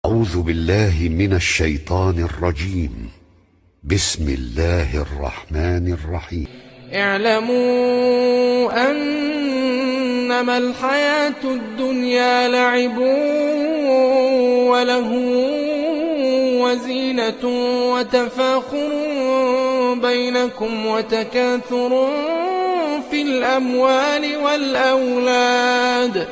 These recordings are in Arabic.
أعوذ بالله من الشيطان الرجيم. بسم الله الرحمن الرحيم. اعلموا أنما الحياة الدنيا لعب ولهو وزينة وتفاخر بينكم وتكاثر في الأموال والأولاد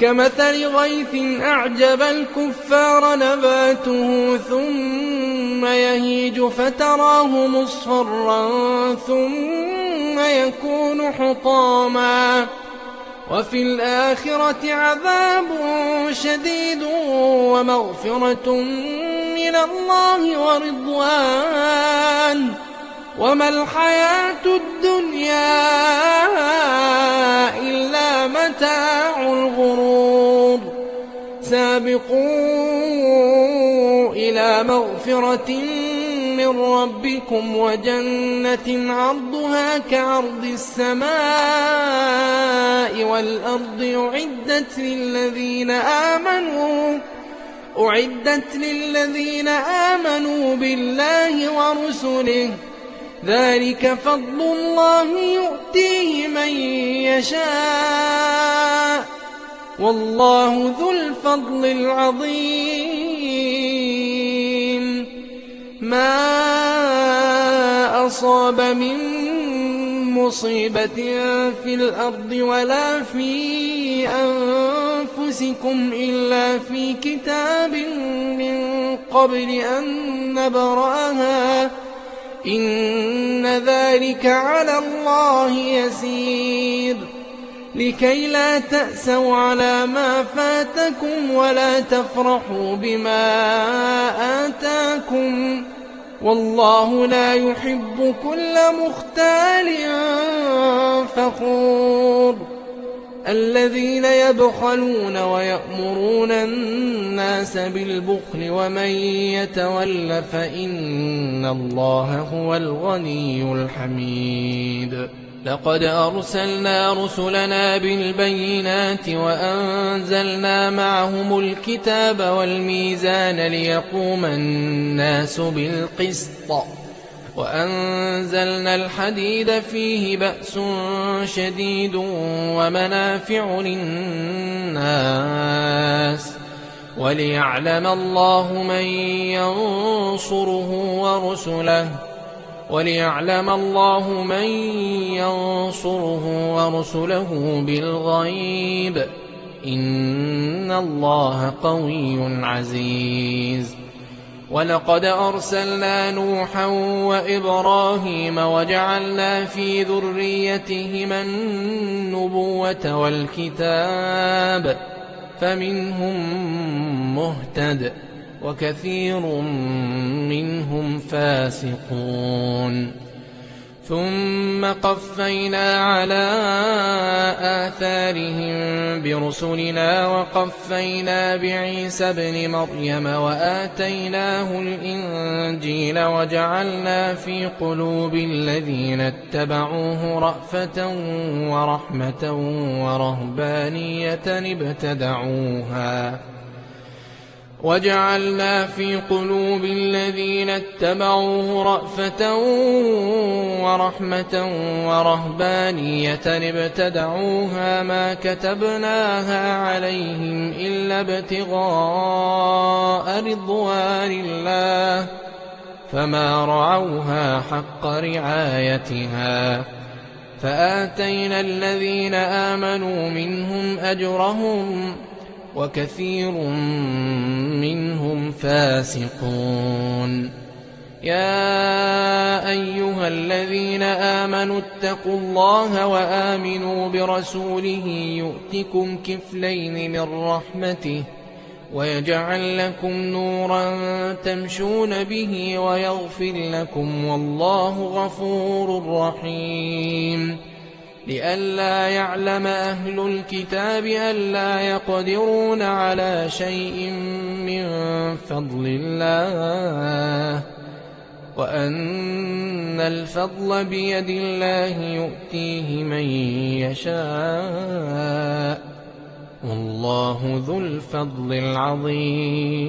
كمثل غيث أعجب الكفار نباته ثم يهيج فتراه مصفرا ثم يكون حطاما وفي الآخرة عذاب شديد ومغفرة من الله ورضوان وما الحياة الدنيا إلا متاع الغرور. سابقوا إلى مغفرة من ربكم وجنة عرضها كعرض السماء والأرض أعدت للذين آمنوا بالله ورسله ذلك فضل الله يؤتيه من يشاء والله ذو الفضل العظيم. ما أصاب من مصيبة في الأرض ولا في أنفسكم إلا في كتاب من قبل أن نبرأها إن ذلك على الله يسير. لكي لا تأسوا على ما فاتكم ولا تفرحوا بما آتاكم والله لا يحب كل مختال فخور. الذين يبخلون ويأمرون الناس بالبخل ومن يتول فإن الله هو الغني الحميد. لقد أرسلنا رسلنا بالبينات وأنزلنا معهم الكتاب والميزان ليقوم الناس بالقسط وأنزلنا الحديد فيه بأس شديد ومنافع للناس وليعلم الله من ينصره ورسله بالغيب إن الله قوي عزيز. ولقد أرسلنا نوحا وإبراهيم وجعلنا في ذريتهما النبوة والكتاب فمنهم مهتد وكثير منهم فاسقون. ثم قفينا على آثارهم برسلنا وقفينا بعيسى ابن مريم وآتيناه الإنجيل وجعلنا في قلوب الذين اتبعوه رأفة ورحمة ورهبانية ابتدعوها ما كتبناها عليهم إلا ابتغاء رضوان الله فما رعوها حق رعايتها فآتينا الذين آمنوا منهم أجرهم وكثير منهم فاسقون. يا أيها الذين آمنوا اتقوا الله وآمنوا برسوله يؤتكم كفلين من رحمته ويجعل لكم نورا تمشون به ويغفر لكم والله غفور رحيم. لئلا يعلم أهل الكتاب ألا يقدرون على شيء من فضل الله وأن الفضل بيد الله يؤتيه من يشاء والله ذو الفضل العظيم.